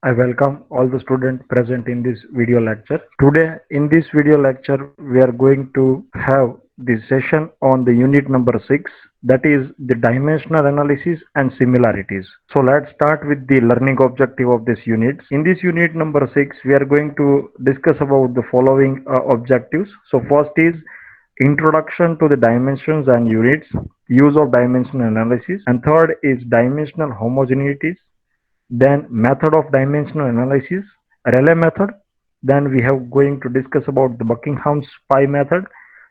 I welcome all the students present in this video lecture. Today in this video lecture we are going to have this session on the unit number 6, that is the dimensional analysis and similarities. So let's start with the learning objective of this unit. In this unit number 6 we are going to discuss about the following objectives. So first is introduction to the dimensions and units, use of dimensional analysis, and third is dimensional homogeneities, then method of dimensional analysis, Rayleigh method. Then we have going to discuss about the Buckingham's pi method.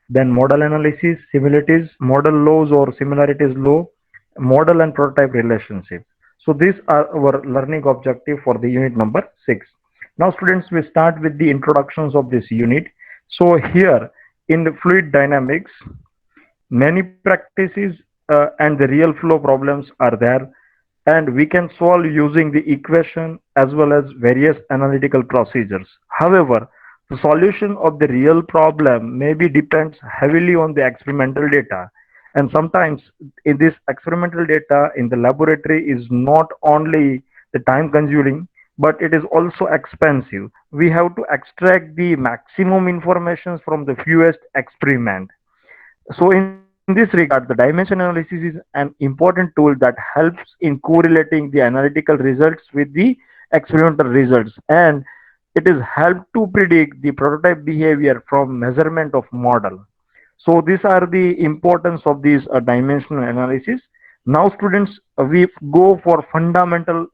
Then model analysis, similarities, model laws or similarities law, model and prototype relationship. So these are our learning objective for the unit number 6. Now students, we start with the introductions of this unit. So here in the fluid dynamics, many practices and the real flow problems are there, and we can solve using the equation as well as various analytical procedures. However, the solution of the real problem maybe depends heavily on the experimental data, and sometimes in this experimental data in the laboratory is not only the time consuming, but it is also expensive. We have to extract the maximum information from the fewest experiment. So in this regard, the dimension analysis is an important tool that helps in correlating the analytical results with the experimental results, and it is helped to predict the prototype behavior from measurement of model. So these are the importance of these dimensional analysis. Now students, we go for fundamental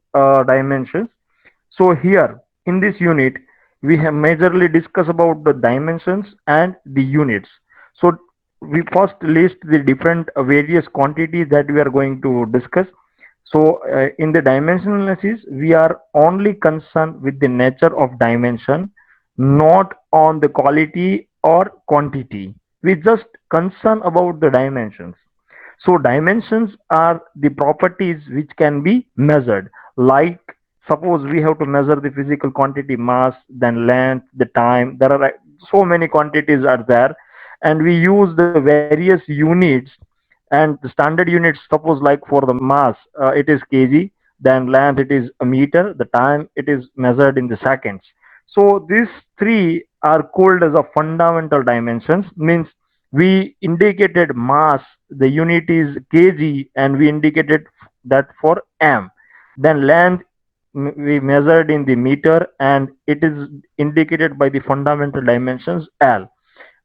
dimensions. So here in this unit, we have majorly discussed about the dimensions and the units. So we first list the different various quantities that we are going to discuss. So in the dimensional analysis, we are only concerned with the nature of dimension, not on the quality or quantity. We just concern about the dimensions. So dimensions are the properties which can be measured. Like suppose we have to measure the physical quantity, mass, then length, the time. There are so many quantities are there, and we use the various units, and the standard units, suppose like for the mass, it is kg, then length it is a meter, the time it is measured in the seconds. So these three are called as a fundamental dimensions, means we indicated mass, the unit is kg, and we indicated that for m. Then length we measured in the meter, and it is indicated by the fundamental dimensions L.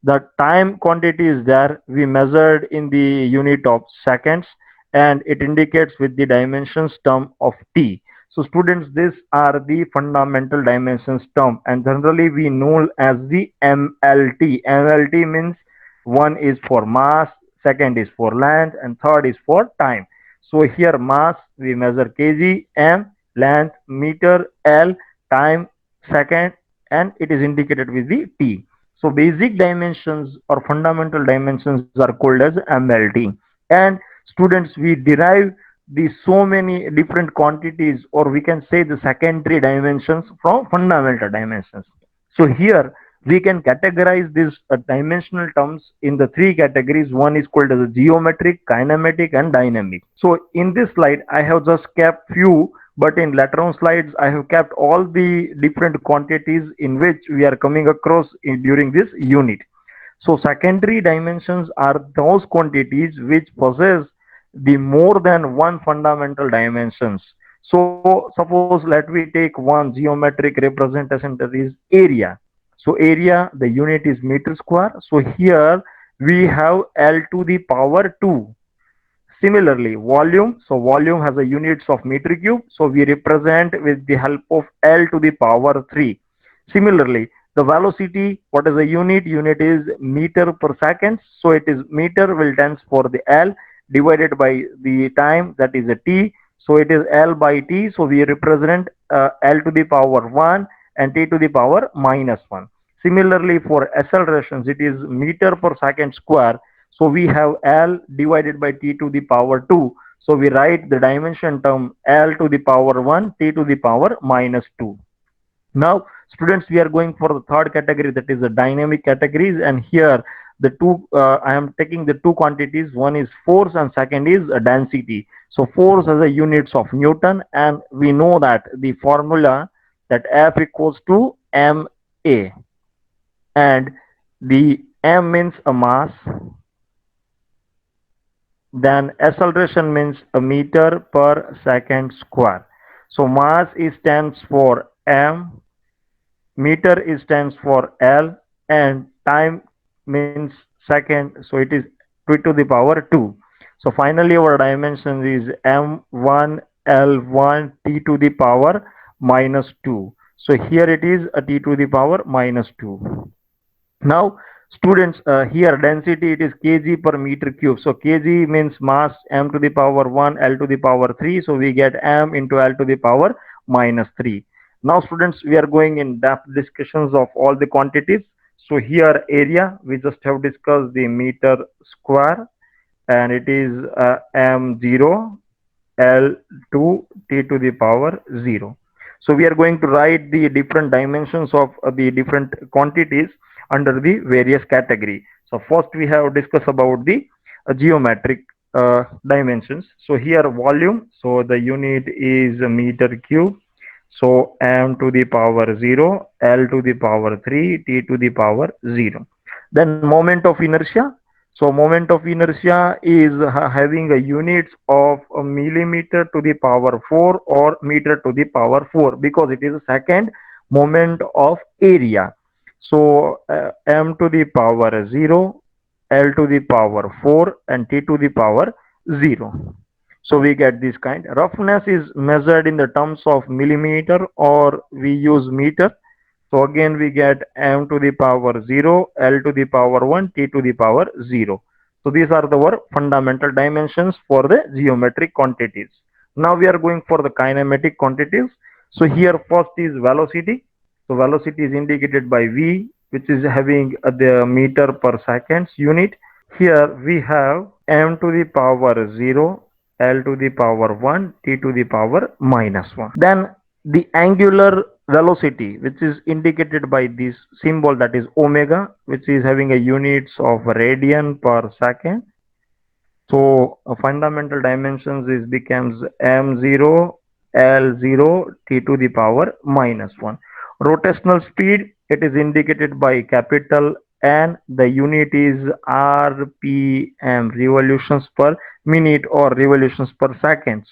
The time quantity is there, we measured in the unit of seconds, and it indicates with the dimensions term of t. So students, these are the fundamental dimensions term, and generally we know as the MLT. MLT means one is for mass, second is for length, and third is for time. So here mass we measure kg, m length meter, L time second, and it is indicated with the t. So basic dimensions or fundamental dimensions are called as MLT. And students, we derive the so many different quantities, or we can say the secondary dimensions, from fundamental dimensions. So here we can categorize these dimensional terms in the three categories. One is called as a geometric, kinematic, and dynamic. So in this slide, I have just kept few, but in later on slides, I have kept all the different quantities in which we are coming across during this unit. So secondary dimensions are those quantities which possess the more than one fundamental dimensions. So suppose let we take one geometric representation, that is area. So area, the unit is meter square. So here we have L to the power 2. Similarly, volume. So volume has a units of meter cube. So we represent with the help of L to the power 3. Similarly, the velocity, what is the unit? Unit is meter per second. So it is meter will stands for the L divided by the time, that is a t. So it is L by t. So we represent L to the power 1 and t to the power minus 1. Similarly, for accelerations, it is meter per second square. So we have L divided by t to the power 2. So we write the dimension term L to the power 1, t to the power minus 2. Now, students, we are going for the third category, that is the dynamic categories. And here the two, I am taking the two quantities. One is force and second is density. So force as a units of Newton, and we know that the formula that F equals to MA, and the M means a mass, then acceleration means a meter per second square. So mass is stands for M, meter is stands for L, and time means second, so it is 2 to the power 2. So finally our dimension is M1 L1 t to the power minus 2. So here it is a t to the power minus 2. Now, students, here density it is kg per meter cube. So kg means mass m to the power 1, L to the power 3. So we get m into L to the power minus 3. Now, students, we are going in depth discussions of all the quantities. So here area, we just have discussed the meter square, and it is m0 L2 t to the power 0. So we are going to write the different dimensions of the different quantities under the various category. So first we have discussed about the geometric dimensions. So here volume, so the unit is a meter cube. So m to the power 0, L to the power 3, t to the power 0. Then moment of inertia. So moment of inertia is having a units of a millimeter to the power 4 or meter to the power 4, because it is a second moment of area. So m to the power 0, L to the power 4, and t to the power 0. So we get this kind. Roughness is measured in the terms of millimeter, or we use meter. So again we get m to the power 0, L to the power 1, t to the power 0. So these are our fundamental dimensions for the geometric quantities. Now we are going for the kinematic quantities. So here first is velocity. So velocity is indicated by V, which is having the meter per seconds unit. Here we have m to the power 0, L to the power 1, t to the power minus 1. Then the angular velocity, which is indicated by this symbol, that is omega, which is having a units of radian per second. So fundamental dimensions is becomes m0 L0 t to the power minus 1. Rotational speed, it is indicated by capital N. The unit is RPM, revolutions per minute or revolutions per seconds.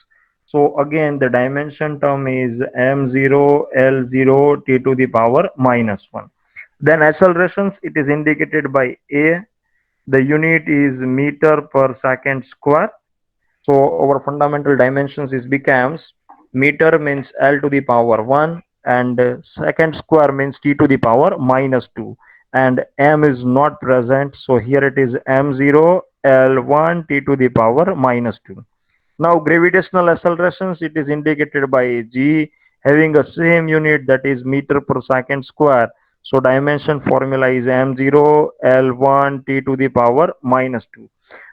So again the dimension term is m0 L0 t to the power minus 1. Then accelerations, it is indicated by A. The unit is meter per second square. So our fundamental dimensions is becomes meter means L to the power 1, and second square means t to the power minus 2, and m is not present, so here it is m0 L1 t to the power minus 2. Now gravitational accelerations, it is indicated by G, having a same unit, that is meter per second square. So dimension formula is m0 L1 t to the power minus 2.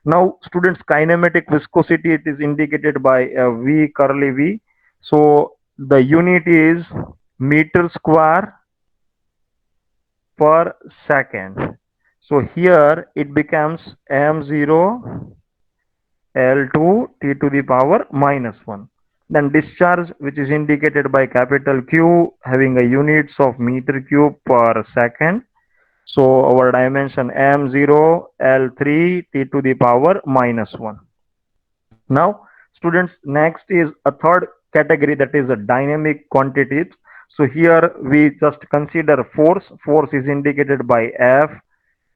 Now students, kinematic viscosity, it is indicated by V curly V. So the unit is meter square per second. So here it becomes m0 L2 t to the power minus 1. Then discharge, which is indicated by capital Q, having a units of meter cube per second. So our dimension m0 L3 t to the power minus 1. Now students, next is a third category, that is a dynamic quantities. So here we just consider force. Force is indicated by F,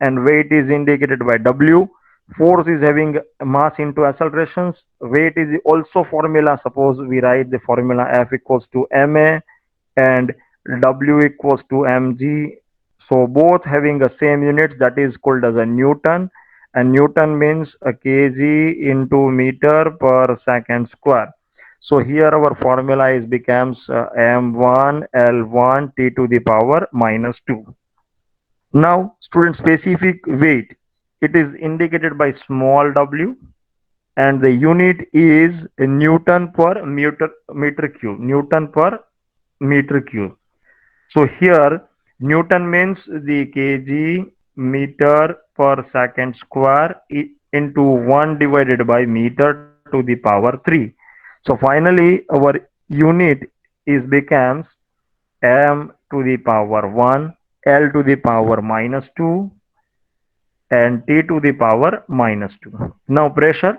and weight is indicated by W. Force is having mass into accelerations. Weight is also formula. Suppose we write the formula F equals to ma and W equals to mg. So both having the same units, that is called as a Newton, and Newton means a kg into meter per second square. So here our formula is becomes m1 L1 t to the power minus 2. Now student, specific weight, it is indicated by small w, and the unit is Newton per meter cube. Newton per meter cube. So here Newton means the kg meter per second square into 1 divided by meter to the power 3. So finally our unit is becomes m to the power 1, L to the power minus 2, and T to the power minus 2. Now pressure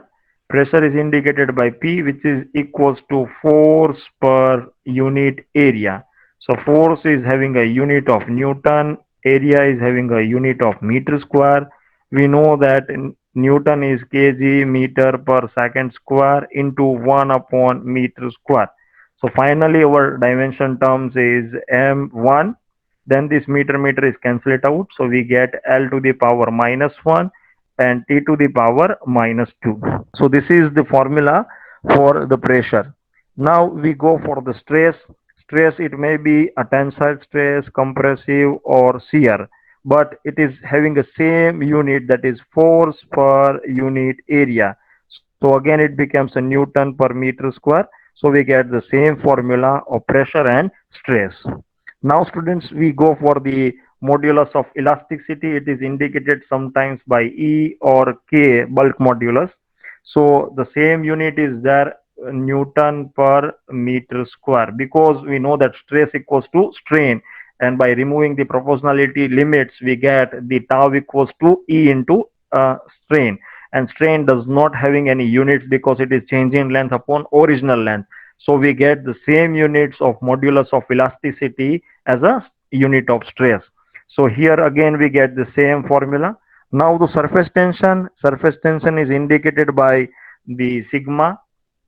is indicated by P, which is equals to force per unit area. So force is having a unit of Newton, area is having a unit of meter square. We know that Newton is kg meter per second square into 1 upon meter square. So finally our dimension terms is m1, then this meter is cancelled out, so we get L to the power minus 1 and T to the power minus 2. So this is the formula for the pressure. Now we go for the stress. Stress, it may be a tensile stress, compressive or shear, but it is having the same unit, that is force per unit area. So again it becomes a Newton per meter square. So we get the same formula of pressure and stress. Now students, we go for the modulus of elasticity. It is indicated sometimes by E or K, bulk modulus. So the same unit is there, Newton per meter square, because we know that stress equals to strain, and by removing the proportionality limits we get the tau equals to E into strain, and strain does not having any units because it is changing length upon original length. So we get the same units of modulus of elasticity as a unit of stress. So here again we get the same formula. Now the surface tension is indicated by the sigma,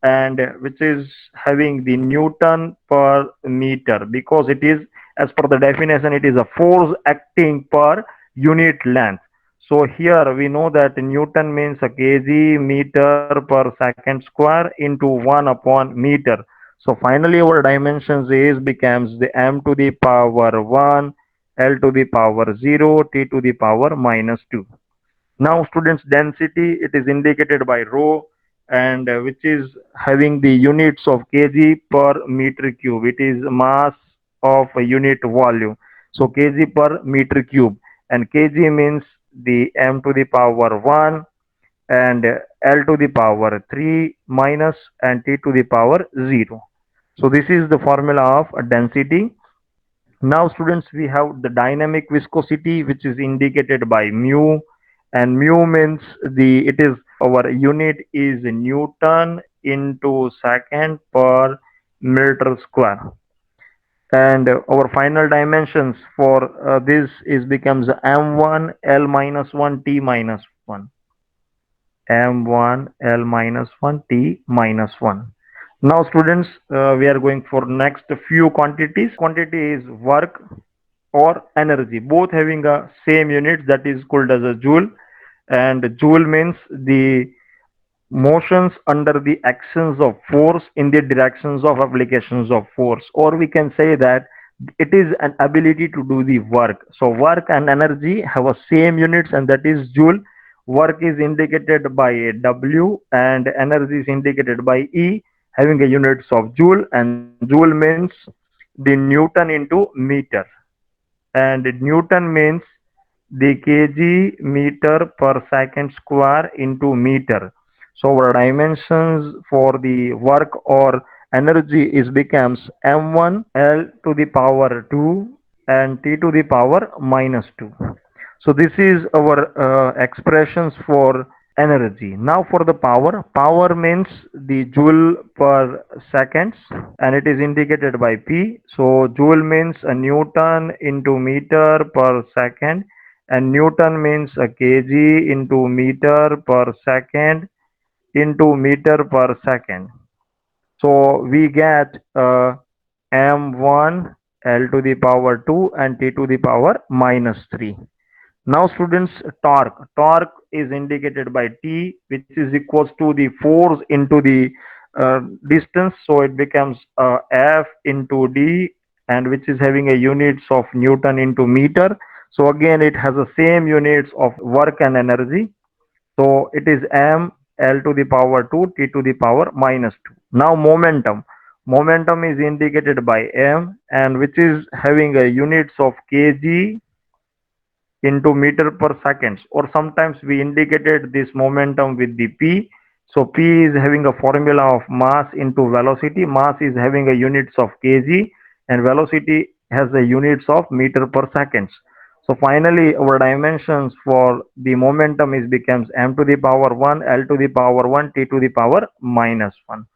and which is having the Newton per meter, because it is, as per the definition, it is a force acting per unit length. So here we know that Newton means a kg meter per second square into 1 upon meter. So finally our dimensions is becomes the m to the power 1, L to the power 0, T to the power minus 2. Now students, density, it is indicated by rho, and which is having the units of kg per meter cube. It is mass of a unit volume. So kg per meter cube, and kg means the m to the power 1 and L to the power 3 minus and T to the power 0. So this is the formula of density. Now students, we have the dynamic viscosity, which is indicated by mu, and mu means the, it is our unit is Newton into second per meter square, and our final dimensions for this is becomes m1 L minus 1 T minus 1, m1 L minus 1 T minus 1. Now students, we are going for next few quantities. Quantity is work or energy, both having a same unit, that is called as a joule, and joule means the motions under the actions of force in the directions of applications of force, or we can say that it is an ability to do the work. So work and energy have a same units, and that is joule. Work is indicated by a W and energy is indicated by E, having a units of joule, and joule means the Newton into meter, and Newton means the kg meter per second square into meter. So our dimensions for the work or energy is becomes m1 L to the power 2 and T to the power minus 2. So this is our expressions for energy. Now for the power, power means the joule per seconds, and it is indicated by P. So joule means a Newton into meter per second, and Newton means a kg into meter per second into meter per second. So we get m1 L to the power 2 and T to the power minus 3. Now students, torque. Torque is indicated by T, which is equals to the force into the distance. So it becomes F into D, and which is having a units of Newton into meter. So again, it has the same units of work and energy. So it is m L to the power 2 T to the power minus 2. Now momentum. Momentum is indicated by m, and which is having a units of kg into meter per seconds, or sometimes we indicated this momentum with the p. So p is having a formula of mass into velocity. Mass is having a units of kg, and velocity has the units of meter per seconds. So finally, our dimensions for the momentum is becomes m to the power 1, l to the power 1, t to the power minus 1.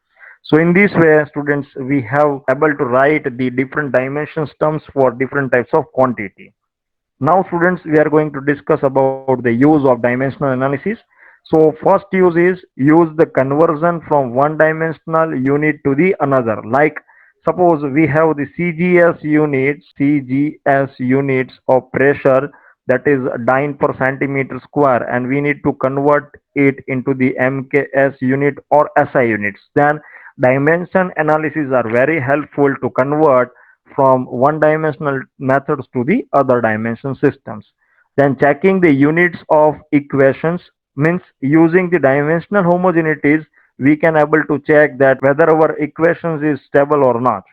So in this way, students, we have able to write the different dimensions terms for different types of quantity. Now students, we are going to discuss about the use of dimensional analysis. So first use is use the conversion from one dimensional unit to the another. Like suppose we have the CGS units of pressure, that is dyne per centimeter square, and we need to convert it into the MKS unit or SI units. Then dimension analysis are very helpful to convert from one dimensional methods to the other dimension systems. Then checking the units of equations means using the dimensional homogeneities, we can able to check that whether our equations is stable or not.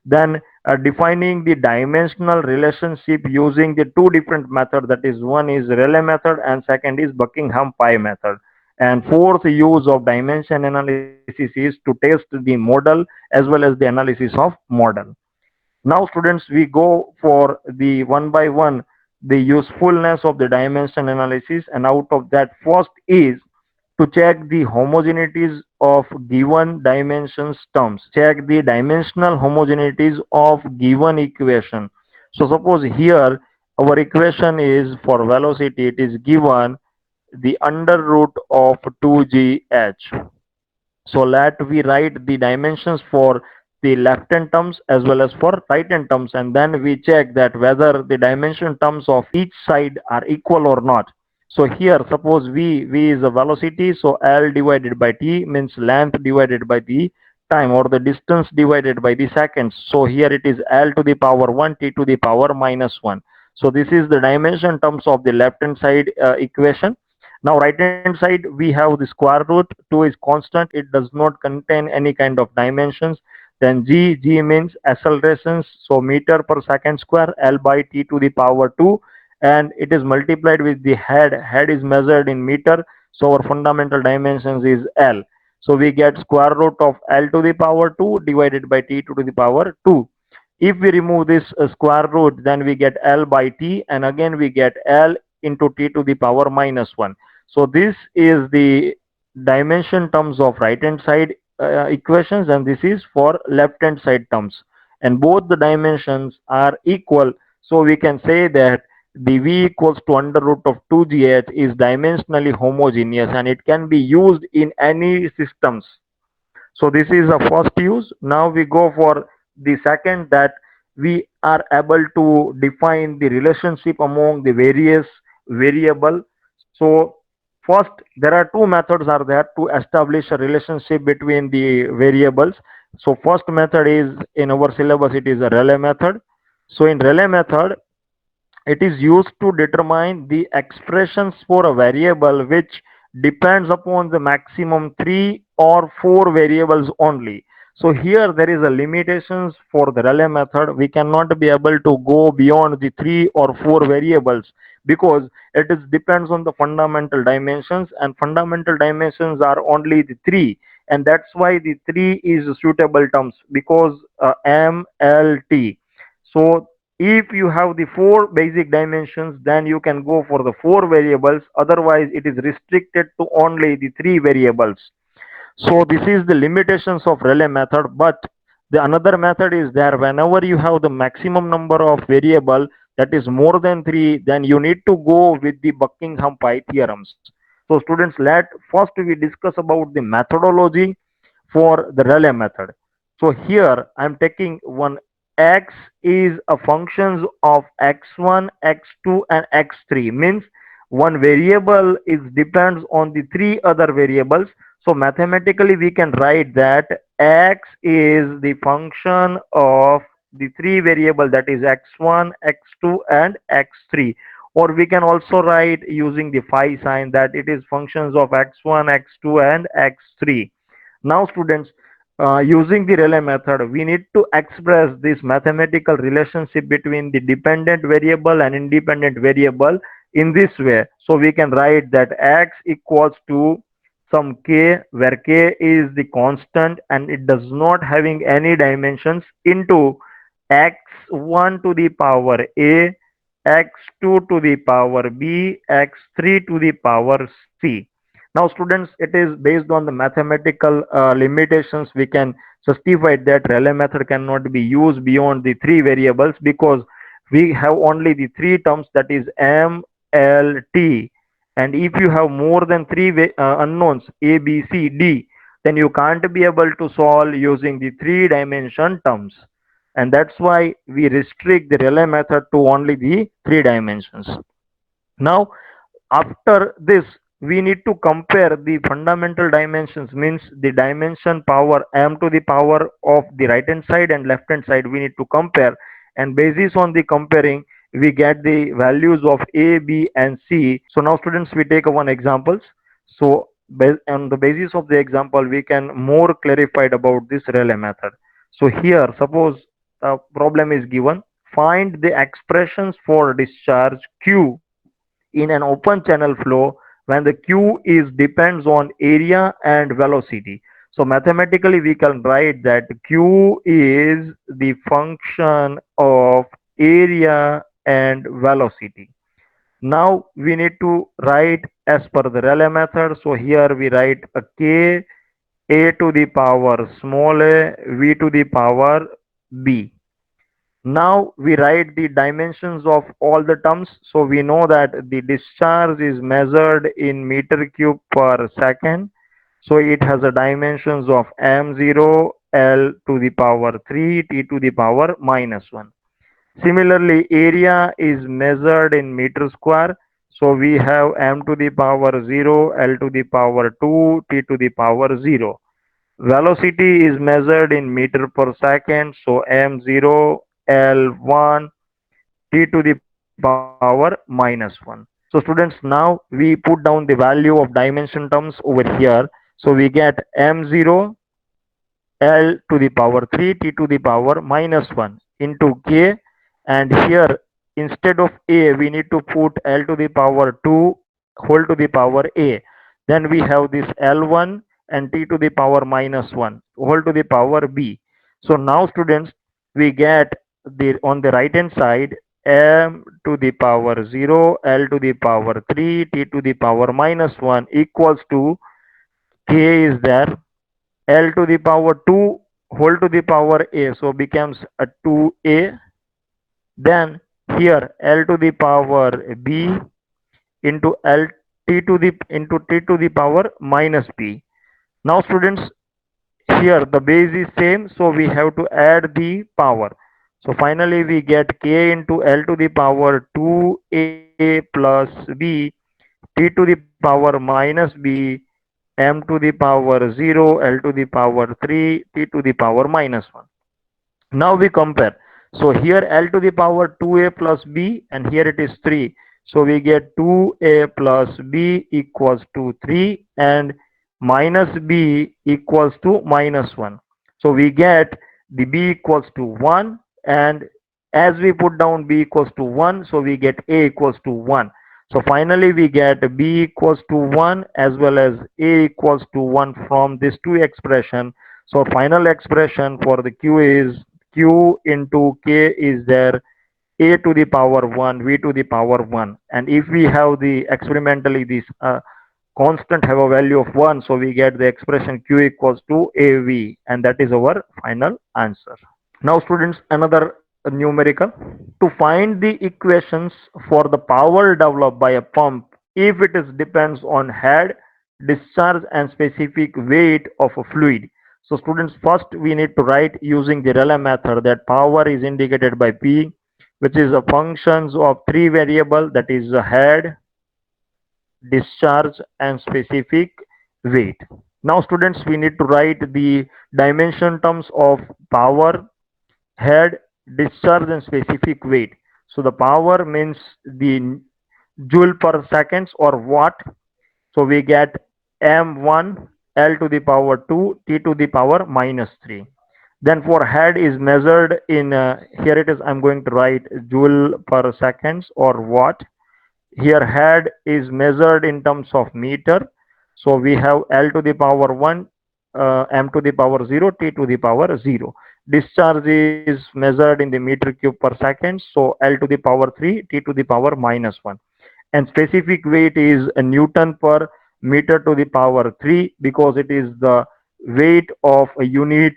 Then defining the dimensional relationship using the two different method, that is one is Rayleigh method and second is Buckingham Pi method. And fourth use of dimension analysis is to test the model as well as the analysis of model. Now students, we go for the one by one the usefulness of the dimension analysis, and out of that first is to check the homogeneities of given dimensions terms. Check the dimensional homogeneities of given equation. So suppose here our equation is for velocity, it is given the under root of 2gh. So let we write the dimensions for the left hand terms as well as for right hand terms, and then we check that whether the dimension terms of each side are equal or not. So here suppose v is a velocity, so L divided by T means length divided by the time, or the distance divided by the seconds. So here it is L to the power 1, T to the power minus 1. So this is the dimension terms of the left hand side equation. Now right hand side we have the square root. 2 is constant, it does not contain any kind of dimensions. Then g means accelerations, so meter per second square, L by T to the power 2, and it is multiplied with the head is measured in meter, so our fundamental dimensions is L. So we get square root of L to the power 2 divided by T to the power 2. If we remove this square root, then we get L by T, and again we get L into T to the power minus 1. So this is the dimension terms of right hand side equations, and this is for left hand side terms, and both the dimensions are equal. So we can say that the v equals to under root of 2gh is dimensionally homogeneous, and it can be used in any systems. So this is a first use. Now we go for the second, that we are able to define the relationship among the various variable. So first, there are two methods are there to establish a relationship between the variables. So first method is in our syllabus, it is a Rayleigh method. So in Rayleigh method, it is used to determine the expressions for a variable which depends upon the maximum 3 or 4 variables only. So here there is a limitations for the Rayleigh method. We cannot be able to go beyond the 3 or 4 variables because it is depends on the fundamental dimensions, and fundamental dimensions are only the 3, and that's why the 3 is suitable terms because M, L, T. So if you have the 4 basic dimensions, then you can go for the 4 variables. Otherwise, it is restricted to only the 3 variables. So this is the limitations of Rayleigh method. But the another method is there. Whenever you have the maximum number of variable that is more than 3, then you need to go with the Buckingham Pi theorems. So students, let first we discuss about the methodology for the Rayleigh method. So here I am taking one x is a functions of x1, x2 and x3, means one variable is depends on the 3 other variables. So mathematically we can write that x is the function of the 3 variable, that is x1, x2 and x3, or we can also write using the phi sign that it is functions of x1, x2 and x3. Now students, using the Rayleigh method, we need to express this mathematical relationship between the dependent variable and independent variable in this way. So we can write that x equals to some k, where k is the constant and it does not having any dimensions, into x1 to the power a, x2 to the power b, x3 to the power c. Now students, it is based on the mathematical limitations. We can justify that Rayleigh method cannot be used beyond the three variables because we have only the three terms, that is m, l, t. And if you have more than three unknowns a, b, c, d, then you can't be able to solve using the three dimension terms, and that's why we restrict the Rayleigh method to only the three dimensions. Now after this, we need to compare the fundamental dimensions, means the dimension power m to the power of the right hand side and left hand side we need to compare, and basis on the comparing we get the values of a, b and c. So now students, we take one examples. So on the basis of the example we can more clarified about this Rayleigh method. So here suppose a problem is given: find the expressions for discharge q in an open channel flow when the q is depends on area and velocity. So mathematically we can write that q is the function of area and velocity. Now we need to write as per the Rayleigh method. So here we write a k, a to the power small a, v to the power b. Now we write the dimensions of all the terms. So we know that the discharge is measured in meter cube per second. So it has a dimensions of m0, l to the power 3, t to the power minus 1. Similarly, area is measured in meter square. So we have m to the power 0, l to the power 2, t to the power 0. Velocity is measured in meter per second. So m0, L1, t to the power minus 1. So students, now we put down the value of dimension terms over here. So we get m0, L to the power 3, t to the power minus 1 into k, and here instead of a we need to put L to the power 2 whole to the power a. Then we have this L1 and t to the power minus 1 whole to the power b. So now students, we get the on the right hand side m to the power 0, L to the power 3, t to the power minus 1 equals to k is there, L to the power 2 whole to the power a, so becomes a 2a. Then here L to the power b into L t to the into t to the power minus b. Now students, here the base is same, so we have to add the power. So finally we get k into L to the power 2a plus b, t to the power minus b, m to the power 0, L to the power 3, t to the power minus 1. Now we compare. So here L to the power 2a plus b, and here it is 3. So we get 2a plus b equals to 3 and minus b equals to minus 1. So we get the b equals to 1, and as we put down b equals to 1, so we get a equals to 1. So finally we get b equals to 1 as well as a equals to 1 from these two expression. So final expression for the q is q into k is there, a to the power 1, v to the power 1. And if we have the experimentally this constant have a value of 1, so we get the expression q equals to av, and that is our final answer. Now students, another numerical. To find the equations for the power developed by a pump if it is depends on head, discharge and specific weight of a fluid. So students, first we need to write using the Rayleigh method that power is indicated by P, which is a functions of three variable, that is the head, discharge and specific weight. Now students, we need to write the dimension terms of power, head, discharge and specific weight. So the power means the joule per seconds or watt. So we get m1 L to the power 2 t to the power minus 3. Then for head is measured in here it is, I'm going to write joule per seconds or watt. Here head is measured in terms of meter. So we have L to the power 1, m to the power 0, t to the power 0. Discharge is measured in the meter cube per second, so L to the power 3, T to the power minus 1. And specific weight is a Newton per meter to the power 3 because it is the weight of a unit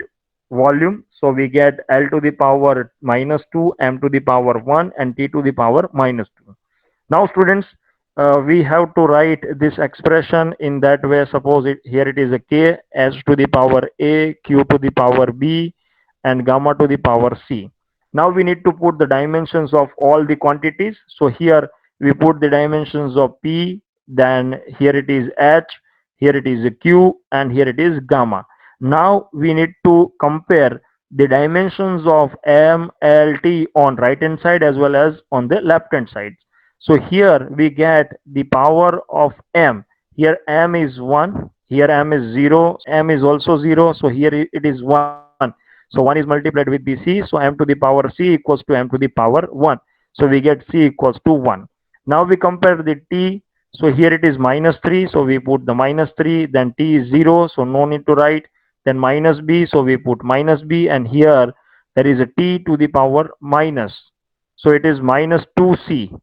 volume. So we get L to the power minus 2, M to the power 1 and T to the power minus 2. Now students, we have to write this expression in that way. Suppose here it is a k, h to the power a, q to the power b, and gamma to the power c. Now we need to put the dimensions of all the quantities. So here we put the dimensions of p, then here it is h, here it is q, and here it is gamma. Now we need to compare the dimensions of m, l, t on right hand side as well as on the left hand side. So here we get the power of m. Here m is 1, here m is 0, m is also 0, so here it is 1. So 1 is multiplied with the c, so m to the power c equals to m to the power 1. So we get c equals to 1. Now we compare the t, so here it is minus 3, so we put the minus 3, then t is 0, so no need to write. Then minus b, so we put minus b, and here there is a t to the power minus. So it is minus 2c.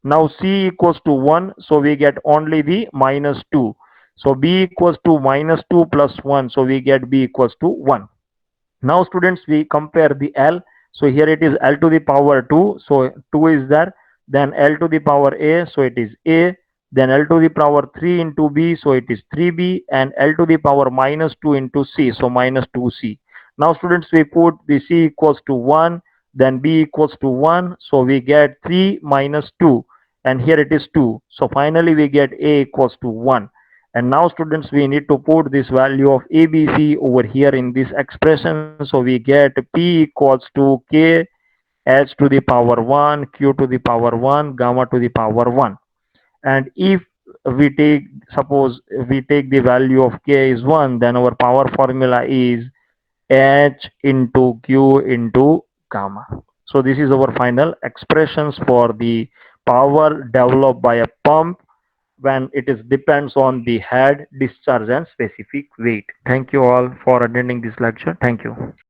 Now c equals to 1, so we get only the minus 2. So b equals to minus 2 plus 1, so we get b equals to 1. Now students, we compare the L. So here it is L to the power 2, so 2 is there. Then L to the power A, so it is A. Then L to the power 3 into B, so it is 3B. And L to the power minus 2 into C, so minus 2C. Now students, we put the C equals to 1, then B equals to 1, so we get 3 minus 2. And here it is 2. So finally we get A equals to 1. And now students, we need to put this value of ABC over here in this expression. So we get P equals to K H to the power 1, Q to the power 1, gamma to the power 1. And if we take, suppose we take the value of K is 1, then our power formula is H into Q into gamma. So this is our final expressions for the power developed by a pump when it is depends on the head, discharge and specific weight. Thank you all for attending this lecture. Thank you.